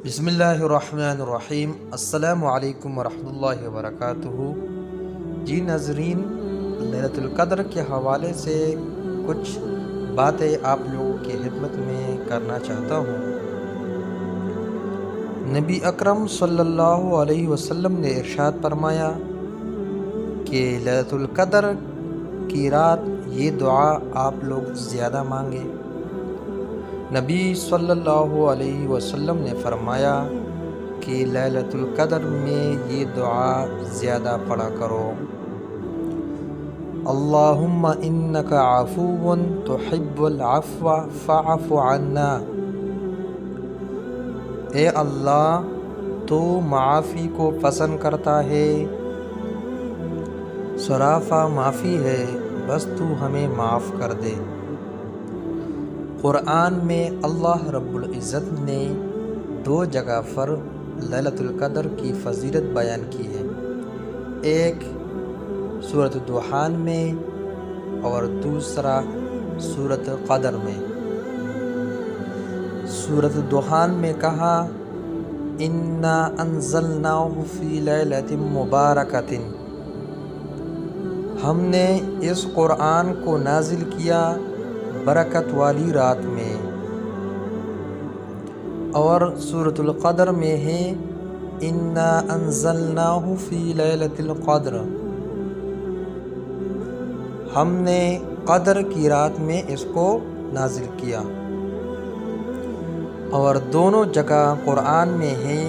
بسم اللہ الرحمن الرحیم۔ السلام علیکم ورحمۃ اللہ وبرکاتہ۔ جی ناظرین، لیلۃ القدر کے حوالے سے کچھ باتیں آپ لوگوں کی خدمت میں کرنا چاہتا ہوں۔ نبی اکرم صلی اللہ علیہ وسلم نے ارشاد فرمایا کہ لیلۃ القدر کی رات یہ دعا آپ لوگ زیادہ مانگے۔ نبی صلی اللہ علیہ وسلم نے فرمایا کہ لیلۃ القدر میں یہ دعا زیادہ پڑھا کرو۔ اللہم انک عفو تحب العفو فاعف عنا۔ اے اللہ، تو معافی کو پسند کرتا ہے، سراپا معافی ہے، بس تو ہمیں معاف کر دے۔ قرآن میں اللہ رب العزت نے 2 جگہ پر لیلۃ القدر کی فضیلت بیان کی ہے، ایک سورۃ دخان میں اور دوسرا سورۃ قدر میں۔ سورۃ دخان میں کہا انا انزلناہ فی لیلۃ مبارکۃ، ہم نے اس قرآن کو نازل کیا برکت والی رات میں، اور سورۃ القدر میں ہے انا انزلناہ فی لیلۃ القدر، ہم نے قدر کی رات میں اس کو نازل کیا۔ اور دونوں جگہ قرآن میں ہے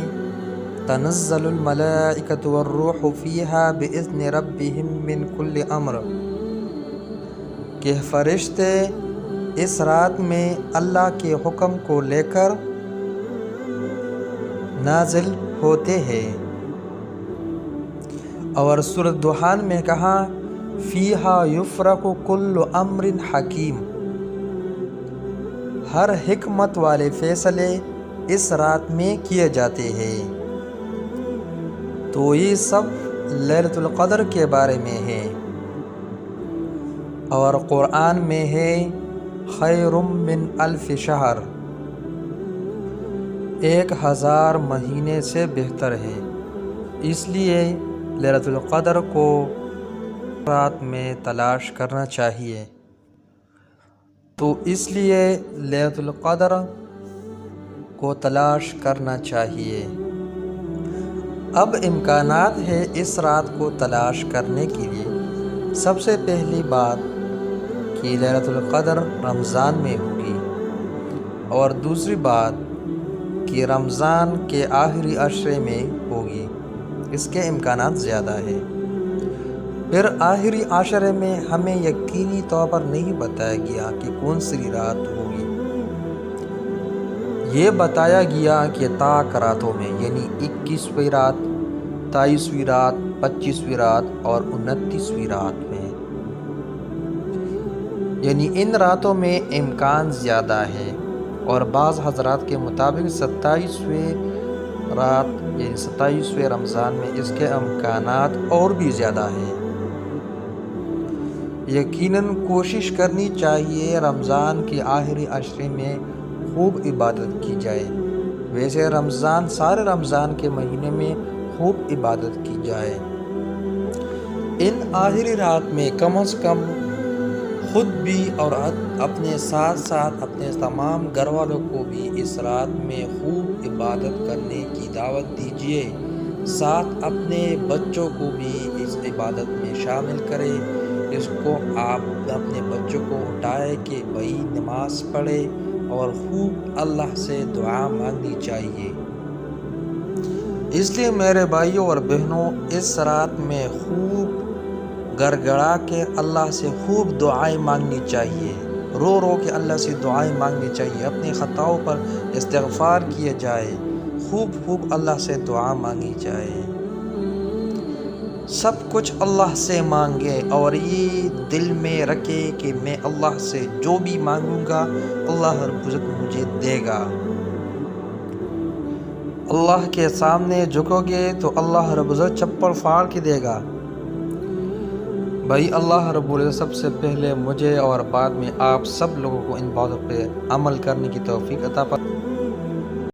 تنزل الملائکۃ والروح فیہا باذن ربہم من کل امر، کہ فرشتے اس رات میں اللہ کے حکم کو لے کر نازل ہوتے ہیں۔ اور سورۃ دخان میں کہا فیہا یفرق کل امر حکیم، ہر حکمت والے فیصلے اس رات میں کیے جاتے ہیں۔ تو یہ سب لیلۃ القدر کے بارے میں ہے۔ اور قرآن میں ہے خیر من الف شہر، 1000 مہینے سے بہتر ہے، اس لیے لیلۃ القدر کو رات میں تلاش کرنا چاہیے۔ تو اس لیے لیلۃ القدر کو تلاش کرنا چاہیے۔ اب امکانات ہے اس رات کو تلاش کرنے کے لیے۔ سب سے پہلی بات کہ لیلۃ القدر رمضان میں ہوگی، اور دوسری بات کہ رمضان کے آخری عشرے میں ہوگی، اس کے امکانات زیادہ ہیں۔ پھر آخری عشرے میں ہمیں یقینی طور پر نہیں بتایا گیا کہ کون سی رات ہوگی، یہ بتایا گیا کہ طاق راتوں میں، یعنی 21ویں رات، 23ویں رات، 25ویں رات اور 29ویں رات میں، یعنی ان راتوں میں امکان زیادہ ہے۔ اور بعض حضرات کے مطابق 27ویں رات یعنی 27ویں رمضان میں اس کے امکانات اور بھی زیادہ ہیں۔ یقیناً کوشش کرنی چاہیے رمضان کے آخری عشرے میں خوب عبادت کی جائے۔ ویسے سارے رمضان کے مہینے میں خوب عبادت کی جائے۔ ان آخری رات میں کم از کم خود بھی اور اپنے ساتھ ساتھ اپنے تمام گھر والوں کو بھی اس رات میں خوب عبادت کرنے کی دعوت دیجیے۔ ساتھ اپنے بچوں کو بھی اس عبادت میں شامل کریں۔ اس کو آپ اپنے بچوں کو اٹھائے کہ بھائی نماز پڑھے، اور خوب اللہ سے دعا مانگنی چاہیے۔ اس لیے میرے بھائیوں اور بہنوں، اس رات میں خوب گڑ گڑا کے اللہ سے خوب دعائیں مانگنی چاہیے، رو رو کے اللہ سے دعائیں مانگنی چاہیے، اپنی خطاؤں پر استغفار کیے جائے، خوب اللہ سے دعا مانگی جائے۔ سب کچھ اللہ سے مانگے، اور یہ دل میں رکھے کہ میں اللہ سے جو بھی مانگوں گا اللہ رب العزت مجھے دے گا۔ اللہ کے سامنے جھکو گے تو اللہ رب العزت چپل پھاڑ کے دے گا۔ بھائی اللہ رب العزت سب سے پہلے مجھے اور بعد میں آپ سب لوگوں کو ان باتوں پہ عمل کرنے کی توفیق عطا فرمائے۔